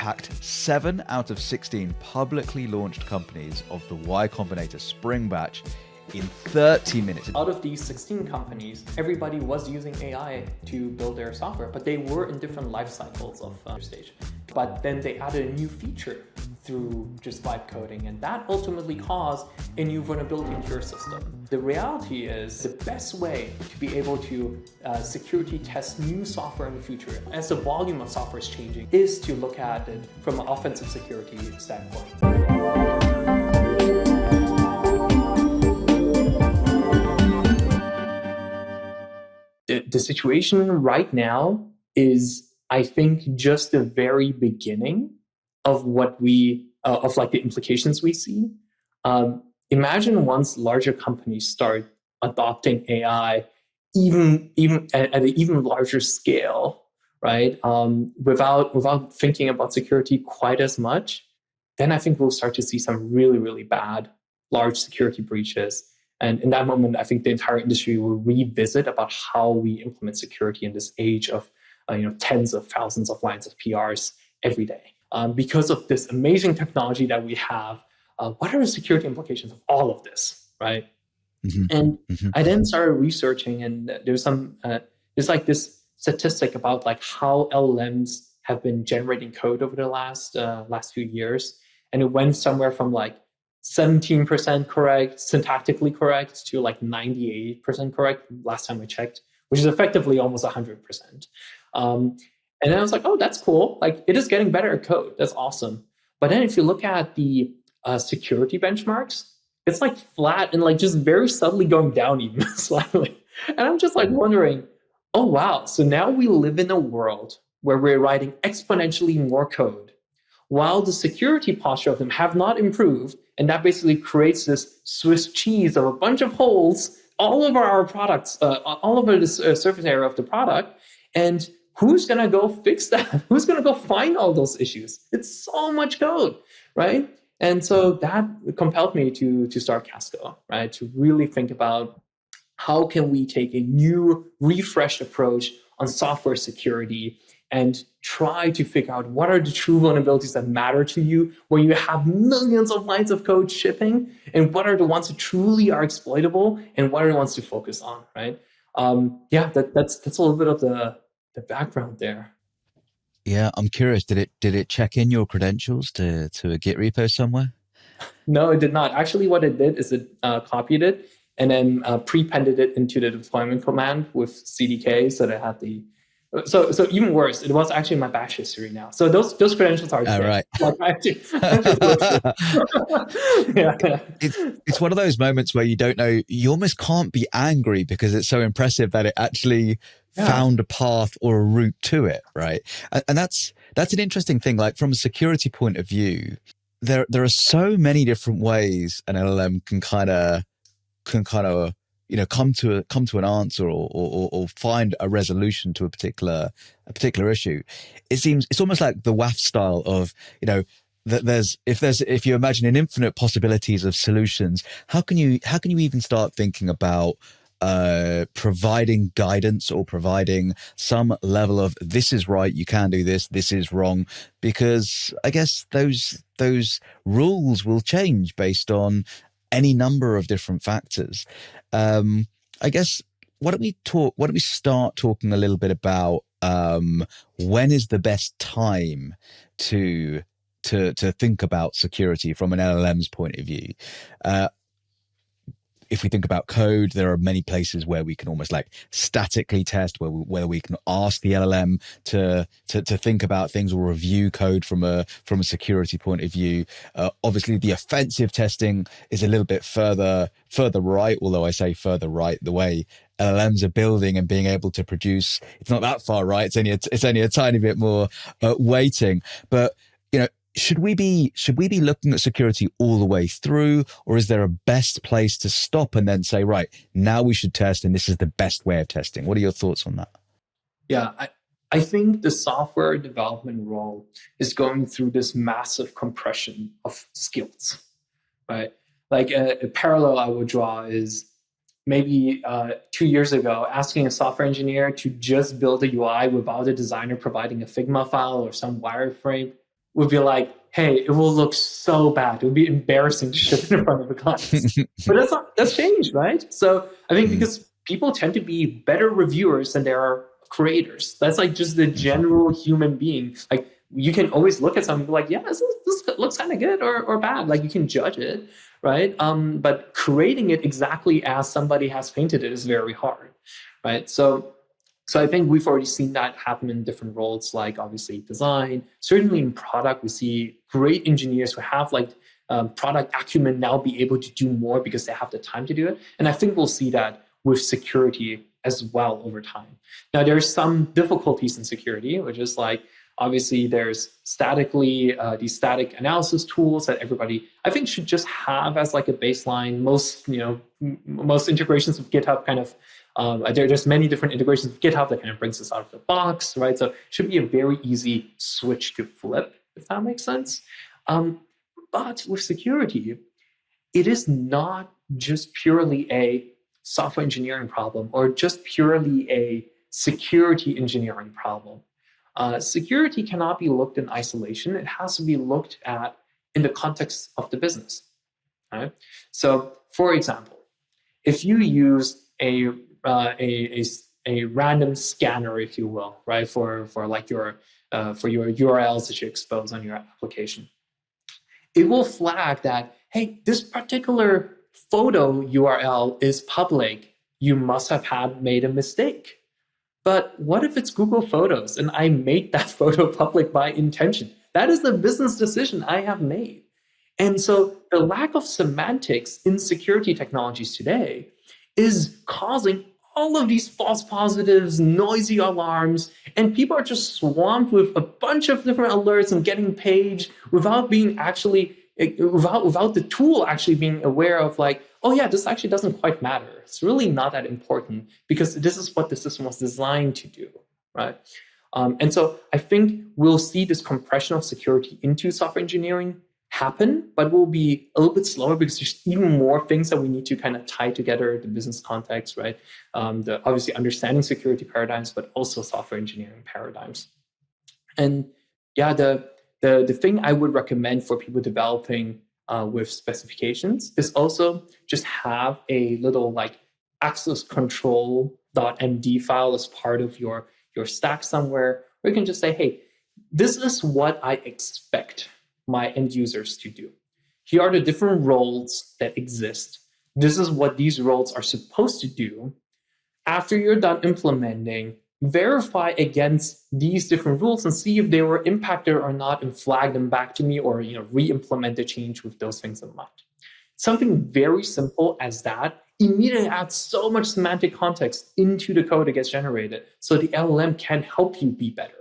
hacked 7 out of 16 publicly launched companies of the Y Combinator Spring batch in 30 minutes. Out of these 16 companies, everybody was using AI to build their software, but they were in different life cycles of stage. But then they added a new feature through just vibe coding, and that ultimately caused a new vulnerability into your system. The reality is the best way to be able to security test new software in the future, as the volume of software is changing, is to look at it from an offensive security standpoint. The situation right now is, I think, just the very beginning of what of like the implications we see. Imagine once larger companies start adopting AI, even at an even larger scale, right? Without thinking about security quite as much, then I think we'll start to see some really, really bad large security breaches. And in that moment, I think the entire industry will revisit about how we implement security in this age of tens of thousands of lines of PRs every day. Because of this amazing technology that we have, what are the security implications of all of this, right? Mm-hmm. And mm-hmm. I then started researching, and there's like this statistic about like how LLMs have been generating code over the last few years, and it went somewhere from like 17% correct, syntactically correct, to like 98% correct last time I checked, which is effectively almost 100%. And then I was like, oh, that's cool. Like, it is getting better at code. That's awesome. But then if you look at the security benchmarks, it's like flat and like just very subtly going down even slightly. And I'm just like wondering, oh, wow. So now we live in a world where we're writing exponentially more code while the security posture of them have not improved. And that basically creates this Swiss cheese of a bunch of holes all over our products, all over the surface area of the product. And who's going to go fix that? Who's going to go find all those issues? It's so much code, right? And so that compelled me to start Casco, right? To really think about how can we take a new, refreshed approach on software security and try to figure out what are the true vulnerabilities that matter to you when you have millions of lines of code shipping, and what are the ones that truly are exploitable, and what are the ones to focus on, right? That's a little bit of the background there. Yeah, I'm curious. Did it check in your credentials to a Git repo somewhere? No, it did not. Actually, what it did is it copied it and then prepended it into the deployment command with CDK, so that it had the. So even worse, it was actually my batch history now. So those credentials are there. Right. Like It's one of those moments where you don't know. You almost can't be angry because it's so impressive that it actually found a path or a route to it, right? And that's an interesting thing. Like, from a security point of view, there are so many different ways an LLM can kind of come to an answer or find a resolution to a particular issue. It's almost like the WAF style of, that if you imagine an infinite possibilities of solutions, how can you even start thinking about providing guidance or providing some level of, this is right, you can do this, this is wrong, because I guess those rules will change based on any number of different factors. I guess why don't we start talking a little bit about when is the best time to think about security from an LLM's point of view. If we think about code, there are many places where we can almost like statically test, where we can ask the LLM to think about things or review code from a security point of view. Obviously, the offensive testing is a little bit further right, although I say further right, the way LLMs are building and being able to produce, it's not that far right. It's only a tiny bit more weighting, but should we be looking at security all the way through, or is there a best place to stop and then say, right, now we should test, and this is the best way of testing? What are your thoughts on that? Yeah, I think the software development role is going through this massive compression of skills, right? Like a parallel I would draw is maybe 2 years ago, asking a software engineer to just build a UI without a designer providing a Figma file or some wireframe would be like, hey, it will look so bad. It would be embarrassing to ship it in front of the clients. But that's changed, right? So I think because people tend to be better reviewers than they are creators. That's like just the general human being. Like you can always look at something and be like, yeah, this looks kind of good or bad. Like you can judge it, right? But creating it exactly as somebody has painted it is very hard, right? So I think we've already seen that happen in different roles, like obviously design. Certainly in product, we see great engineers who have like product acumen now be able to do more because they have the time to do it. And I think we'll see that with security as well over time. Now, there's some difficulties in security, which is like, obviously there's these static analysis tools that everybody, I think, should just have as like a baseline. Most integrations with GitHub kind of, there's many different integrations with GitHub that kind of brings this out of the box, right? So it should be a very easy switch to flip, if that makes sense. But with security, it is not just purely a software engineering problem or just purely a security engineering problem. Security cannot be looked in isolation. It has to be looked at in the context of the business. Right? So, for example, if you use a random scanner, if you will, right, for your URLs that you expose on your application, it will flag that, hey, this particular photo URL is public. You must have made a mistake. But what if it's Google Photos and I made that photo public by intention? That is the business decision I have made. And so the lack of semantics in security technologies today is causing all of these false positives, noisy alarms, and people are just swamped with a bunch of different alerts and getting paged without the tool actually being aware of like, oh yeah, this actually doesn't quite matter. It's really not that important because this is what the system was designed to do, right? And so I think we'll see this compression of security into software engineering happen, but will be a little bit slower because there's even more things that we need to kind of tie together, the business context, right? The obviously understanding security paradigms, but also software engineering paradigms. And yeah, the thing I would recommend for people developing with specifications is also just have a little like access control.md file as part of your stack somewhere, where you can just say, hey, this is what I expect my end users to do. Here are the different roles that exist. This is what these roles are supposed to do. After you're done implementing, verify against these different rules and see if they were impacted or not and flag them back to me or re-implement the change with those things in mind. Something very simple as that immediately adds so much semantic context into the code that gets generated so the LLM can help you be better.